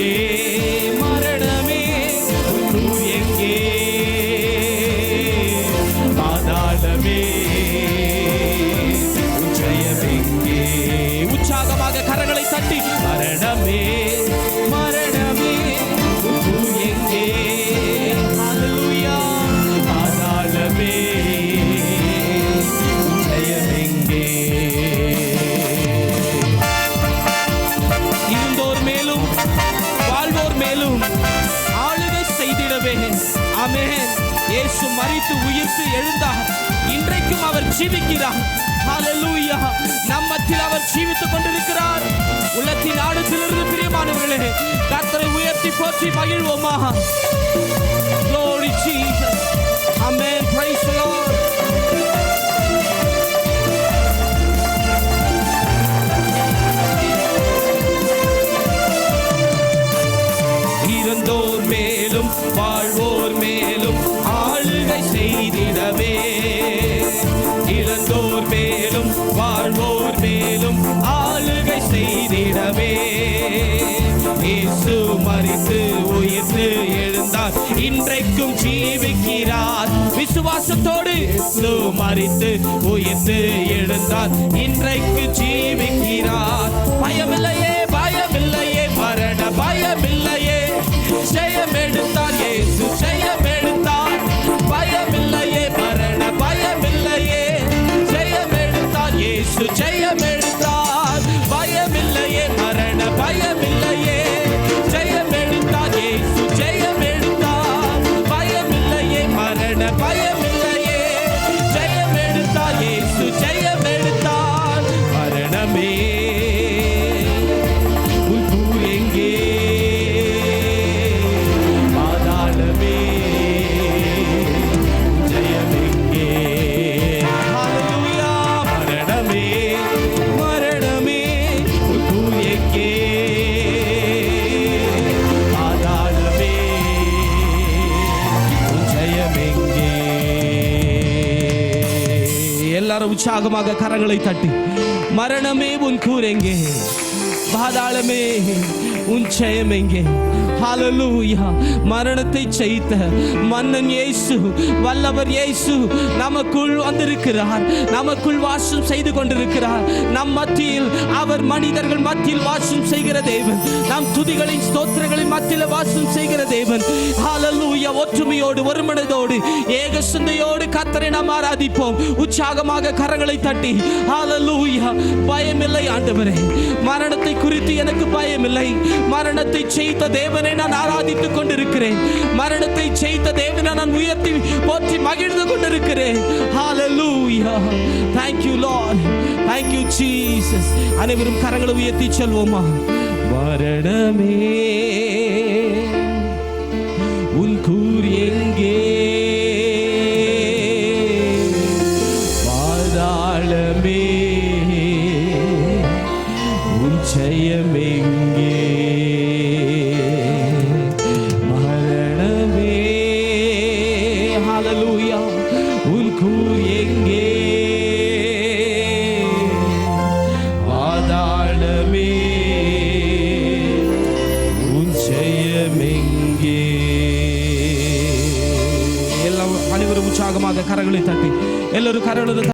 எங்கே? மரணமே உன் கூர் எங்கே? பாதாளமே உன் ஜெயம் எங்கே? உற்சாகமாக கரங்களை தட்டி மரணமே மரணமே உன் கூர் எங்கே? ஹல்லேலூயா. பாதாளமே உன் ஜெயம் எங்கே? இருந்தோர் மேலும் வாழ்வோர் மேலும் ஆளுகை செய்திடவே. ஆமென். இயேசு மரித்து உயிர்த்து எழுந்தார். இன்றைக்கும் அவர் ஜீவிக்கிறார். ஹல்லேலூயா. நம்மத்தில் அவர் ஜீவித்துக் கொண்டிருக்கிறார். உள்ளத்தின் ஆழத்திலிருந்து பிரியமானவர்களே, கர்த்தரை உயர்த்தி போற்றி மகிழ்வோமா? Glory Jesus. Amen. Praise the Lord. இருந்தோர் மேலும் வாழ்வோர் மேலும் ஆளுகை செய்திடவே. இறந்தோர் மேலும் வாழ்வோர் மேலும் ஆளுகை செய்திடவே. இயேசு மரித்து உயிர்த்து எழுந்தார். இன்றைக்கும் ஜீவிக்கிறார். விசுவாசத்தோடு இயேசு மரித்து உயிர்த்து எழுந்தார். இன்றைக்கு ஜீவிக்கிறார். பயமில்லையே பயமில்லையே மரண பயமில்லையே. ஜெயம் எடுத்தார் இயேசு ஜெயம் எடுத்தார். பயமில்லையே மரண பயமில்லையே. ஜெயம் எடுத்தார் இயேசு ஜெயம் எடுத்தார். பயமில்லையே மரண பயமில்லையே. ஜெயம் எடுத்தார் இயேசு ஜெயம் எடுத்தார். பயமில்லையே மரண பயமில்லையே. ஜெயம் எடுத்தார் இயேசு ஜெயம் எடுத்தார். மரணமே உன் கூர் எங்கே? பாதாளமே உன் ஜெயம் எங்கே? ஹல்லேலூயா. மரணமே மரணமே உன் கூர் எங்கே? பாதாளமே உன் ஜெயம் எங்கே? எல்லாரும் உற்சாகமாக கரங்களை தட்டி மரணமே உன் கூர் எங்கே? பாதாளமே உன் ஜெயம் எங்கே? ஹல்லேலூயா. மரணத்தை ஜெயித்த மன்னன் இயேசு, வல்லவர் இயேசு நமக்குள் வந்திருக்கிறார். நமக்குள் வாசம் செய்து கொண்டிருக்கிறார். நம் மத்தியில் அவர் மனிதர்கள் மத்தியில் வாசம் செய்கிற தேவன். நம் துதிகளின் ஸ்தோத்திரங்களின் மத்தியில் வாசம் செய்கிற தேவன். ஹல்லேலூயா. ஒற்றுமையோடு ஒருமனதோடு ஏக சிந்தையோடு கர்த்தரை நாம் ஆராதிப்போம். உற்சாகமாக கரங்களை தட்டி ஹல்லேலூயா. பயமில்லை ஆண்டவரே. மரணத்தை குறித்து எனக்கு பயமில்லை. மரணத்தை ஜெயித்த தேவனை நான் ஆராதித்துக் கொண்டிருக்கிறேன். மரணத்தை ஜெயித்த தேவனை நான் உயர்த்தி போற்றி மகிழ்ந்து கொண்டிருக்கிறேன். ஹல்லேலூயா. Thank you Lord. Thank you Jesus. அனைவரும் கரங்களை உயர்த்தி சொல்வோமா? மரணமே உன் கூர் எங்கே? பாதாளமே உன் ஜெயம் எங்கே? மரணமே ஹல்லேலூயா உன் கூர் எங்கே? பாதாளமே உன் ஜெயம் எங்கே? எல்லாம் அனைவரும் உற்சாகமாக கரங்களை தட்டி எல்லாரும் கரங்களை